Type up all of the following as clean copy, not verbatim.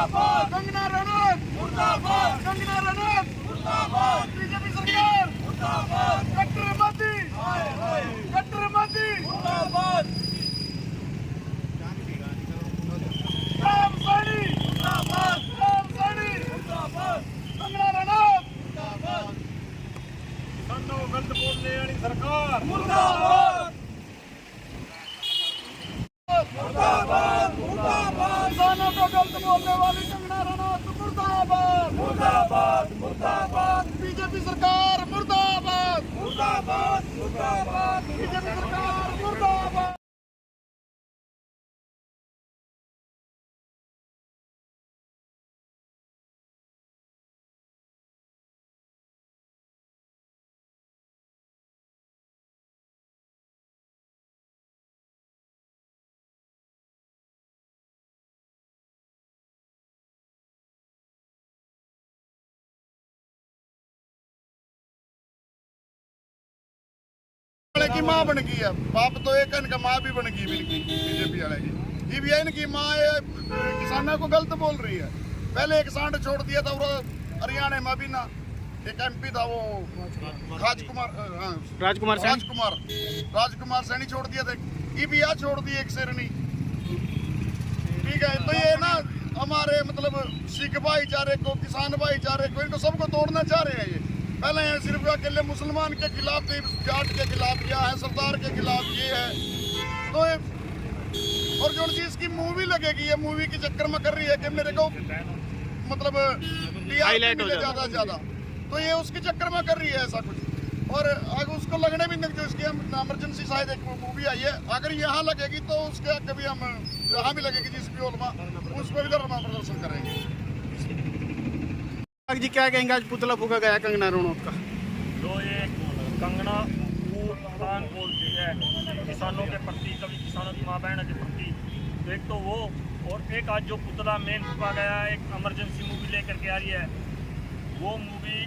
मुर्दाबाद, कंगना रनौत मुर्दाबाद, कंगना रनौत मुर्दाबाद, बीजेपी सरकार मुर्दाबाद, कट्टर मोदी कट्टर मोदी मुर्दाबाद, राम सानी मुर्दाबाद, राम सानी मुर्दाबाद, कंगना रनौत मुर्दाबाद, किसानों को गलत बोलने वाली सरकार मुर्दाबाद मुर्दाबाद मुर्दाबाद, किसानों को गलत बोलने वाली कंगना रनौत मुर्दाबाद मुर्दाबाद मुर्दाबाद, बीजेपी सरकार मुर्दाबाद मुर्दाबाद मुर्दाबाद, बीजेपी सरकार मुर्दाबाद। की माँ बन गई है, बाप तो एक इनका माँ भी बन गई बीजेपी वाले की। ये भी इनकी माँ किसानों को गलत बोल रही है। पहले एक सांड छोड़ दिया था वो हरियाणा में भी ना, एक एमपी था वो राजकुमार सैनी छोड़ दिया था, ये भी यहाँ छोड़ दिए एक शेरनी। ठीक है, तो ये ना हमारे मतलब सिख भाईचारे को, किसान भाईचारे को, इनको सबको तोड़ना चाह रहे हैं। ये पहले यहाँ सिर्फ अकेले मुसलमान के खिलाफ थे, जाट के खिलाफ किया है, सरदार के खिलाफ ये है। तो और जो चीज की मूवी लगेगी, ये मूवी के चक्कर में कर रही है कि मेरे को मतलब ज्यादा ज्यादा, तो ये उसके चक्कर में कर रही है ऐसा कुछ। और अगर उसको लगने भी नहीं, जो इसकी इमरजेंसी शायद एक मूवी आई है, अगर यहाँ लगेगी तो उसके आगे भी हम यहाँ भी लगेगी जिस भी हॉल में, उस पर भी धरना प्रदर्शन करेंगे। जी क्या कहेंगे, आज पुतला फूका गया कंगना रनौत का? जो ये कंगना तान बोलती है किसानों के प्रति, कभी किसानों की माँ बहनों के प्रति, एक तो वो, और एक आज जो पुतला मेन फूका गया एक इमरजेंसी मूवी लेकर के आ रही है, वो मूवी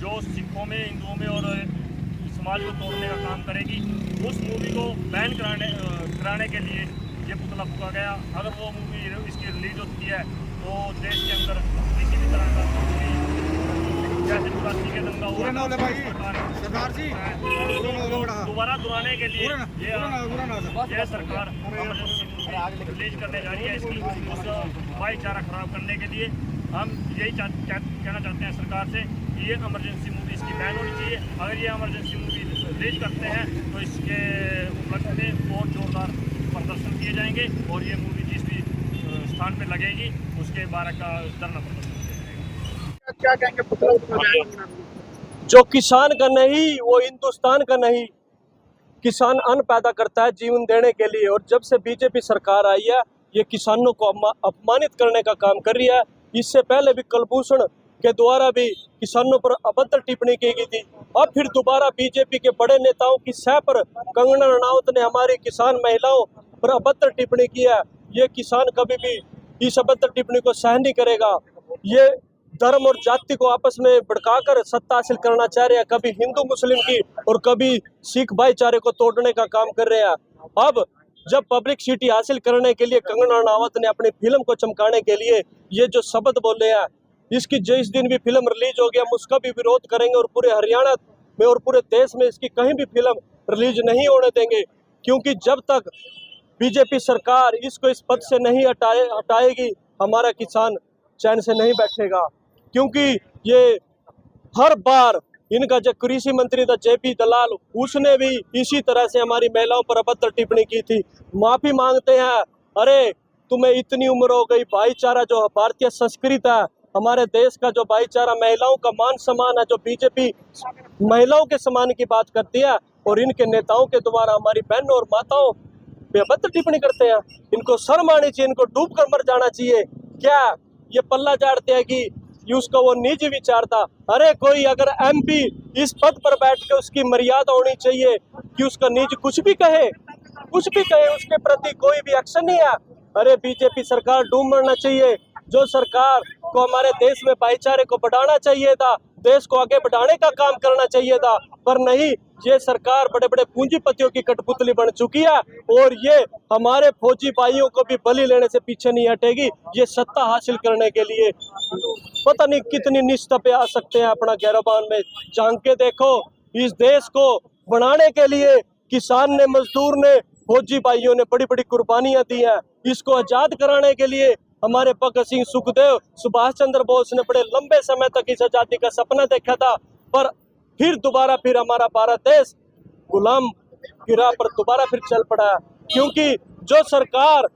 जो सिखों में, हिंदुओं में और समाज को तोड़ने का काम करेगी, उस मूवी को बैन कराने के लिए ये पुतला फूका गया। अगर वो मूवी इसकी रिलीज होती है तो देश के अंदर किसी भी तरह का जैसे चौरासी के दंगा हुआ सरकार जी दोबारा दोहराने के लिए ये सरकार रिलीज करने जा रही है। इसकी उस भाईचारा खराब करने के लिए हम यही कहना चाहते हैं सरकार से कि ये इमरजेंसी मूवी इसकी बैन होनी चाहिए। अगर ये इमरजेंसी मूवी रिलीज करते हैं तो इसके उपलक्ष्य में और जोरदार प्रदर्शन किए जाएंगे, और ये मूवी जिस भी स्थान पे लगेगी उसके बारे का धरना प्रदर्शन। क्या कहेंगे पुतला जो किसान का नहीं वो हिंदुस्तान का नहीं। किसान अन्न पैदा करता है जीवन देने के लिए, और जब से बीजेपी सरकार आई है ये किसानों को अपमानित करने का काम कर रही है। इससे पहले भी कुलभूषण के द्वारा भी किसानों पर अभद्र टिप्पणी की गई थी। अब फिर दोबारा बीजेपी के बड़े नेताओं की सह पर कंगना रनौत ने हमारी किसान महिलाओं पर अभद्र टिप्पणी की है। ये किसान कभी भी इस अभद्र टिप्पणी को सहन नहीं करेगा। ये धर्म और जाति को आपस में भड़काकर सत्ता हासिल करना चाह रहे हैं, कभी हिंदू मुस्लिम की और कभी सिख भाईचारे को तोड़ने का काम कर रहे हैं। अब जब पब्लिसिटी हासिल करने के लिए कंगना रनौत ने अपनी फिल्म को चमकाने के लिए ये जो शब्द बोले हैं, इसकी जिस दिन भी फिल्म रिलीज होगी हम उसका भी विरोध करेंगे, और पूरे हरियाणा में और पूरे देश में इसकी कहीं भी फिल्म रिलीज नहीं होने देंगे। क्योंकि जब तक बीजेपी सरकार इसको इस पद से नहीं हटाएगी हमारा किसान चैन से नहीं बैठेगा। क्योंकि ये हर बार इनका जो कृषि मंत्री था जेपी दलाल, उसने भी इसी तरह से हमारी महिलाओं पर अभद्र टिप्पणी की थी। माफी मांगते हैं, अरे तुम्हें इतनी उम्र हो गई, भाईचारा जो भारतीय संस्कृति है, हमारे देश का जो भाईचारा, महिलाओं का मान सम्मान है, जो बीजेपी महिलाओं के सम्मान की बात करती है और इनके नेताओं के द्वारा हमारी बहनों और माताओं पे अभद्र टिप्पणी करते हैं, इनको शर्म आनी चाहिए, इनको डूब कर मर जाना चाहिए। क्या ये पल्ला झाड़ते हैं कि उसका वो निजी विचार था? अरे कोई अगर एमपी इस पद पर बैठ के उसकी मर्यादा होनी चाहिए कि उसका निजी कुछ भी कहे, उसके प्रति कोई भी एक्शन नहीं है। अरे बीजेपी सरकार डूब मरना चाहिए। जो सरकार को हमारे देश में भाईचारे को बढ़ाना चाहिए था देश को आगे बढ़ाने का काम करना चाहिए था, पर नहीं, ये सरकार बड़े बड़े पूंजीपतियों की कठपुतली बन चुकी है और ये हमारे फौजी भाइयों को भी बलि लेने से पीछे नहीं हटेगी। ये सत्ता हासिल करने के लिए पता नहीं कितनी निष्ठा पे आ सकते हैं अपना गिरबान में झांक के देखो। इस देश को बनाने के लिए किसान ने, मजदूर ने, फौजी भाइयों ने बड़ी बड़ी कुर्बानियां दी हैं। इसको आजाद कराने के लिए हमारे भगत सिंह, सुखदेव, सुभाष चंद्र बोस ने बड़े लंबे समय तक इस आजादी का सपना देखा था, पर फिर हमारा भारत देश गुलाम की राह पर दोबारा फिर चल पड़ा है। क्योंकि जो सरकार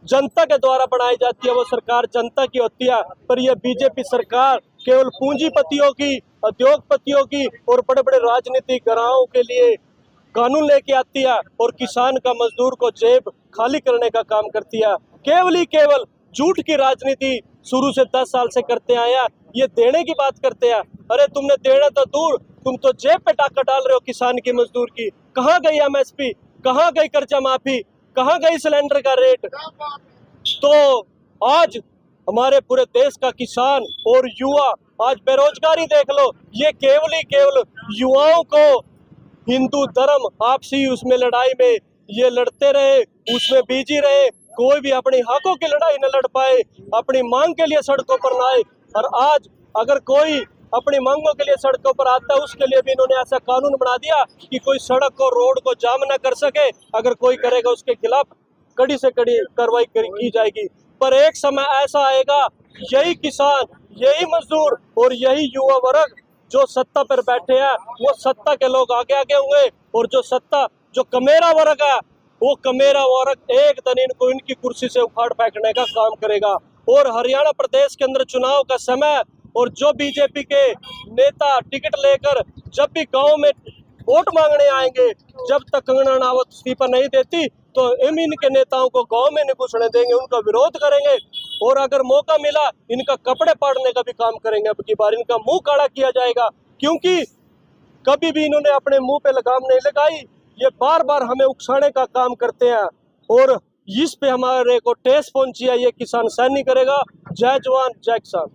जनता के द्वारा बनाई जाती है वो सरकार जनता की होती है, पर यह बीजेपी सरकार केवल पूंजीपतियों की, उद्योगपतियों की और बड़े बड़े राजनीतिक घरानों के लिए कानून लेके आती है और किसान का, मजदूर को जेब खाली करने का काम करती है। केवल ही केवल झूठ की राजनीति शुरू से 10 साल से करते आए हैं। ये देने की बात करते हैं, अरे तुमने देना तो दूर, तुम तो जेब पे टाका डाल रहे हो किसान की, मजदूर की। कहाँ गई MSP, कहाँ गई कर्जा माफी, कहाँ गई सिलेंडर का रेट? तो आज हमारे पूरे देश का किसान और युवा, आज बेरोजगारी देख लो, ये केवल ही केवल युवाओं को हिंदू धर्म आपसी उसमें लड़ाई में ये लड़ते रहे, उसमें बिजी रहे, कोई भी अपनी हकों की लड़ाई न लड़ पाए, अपनी मांग के लिए सड़कों पर न आए। और आज अगर कोई अपनी मांगों के लिए सड़कों पर आता है, उसके लिए भी इन्होंने ऐसा कानून बना दिया कि कोई सड़क को, रोड को जाम न कर सके। अगर कोई करेगा उसके खिलाफ कड़ी से कड़ी कार्रवाई की जाएगी। पर एक समय ऐसा आएगा, यही किसान, यही मजदूर और यही युवा वर्ग जो सत्ता पर बैठे हैं, वो सत्ता के लोग आगे आगे होंगे, और जो कमेरा वर्ग है, वो कमेरा वर्ग एक दिन इनको इनकी कुर्सी से उखाड़ फेंकने का काम करेगा। और हरियाणा प्रदेश के अंदर चुनाव का समय, और जो बीजेपी के नेता टिकट लेकर जब भी गांव में वोट मांगने आएंगे, जब तक कंगना रनावत इस्तीफा नहीं देती तो इनके नेताओं को गांव में नहीं घुसने देंगे, उनका विरोध करेंगे। और अगर मौका मिला इनका कपड़े पाड़ने का भी काम करेंगे। अब की बार इनका मुंह काला किया जाएगा, क्योंकि कभी भी इन्होंने अपने मुंह पे लगाम नहीं लगाई। ये बार बार हमें उकसाने का काम करते हैं और इस पे हमारे को ठेस पहुंची है, ये किसान सहन नहीं करेगा। जय जवान जय किसान।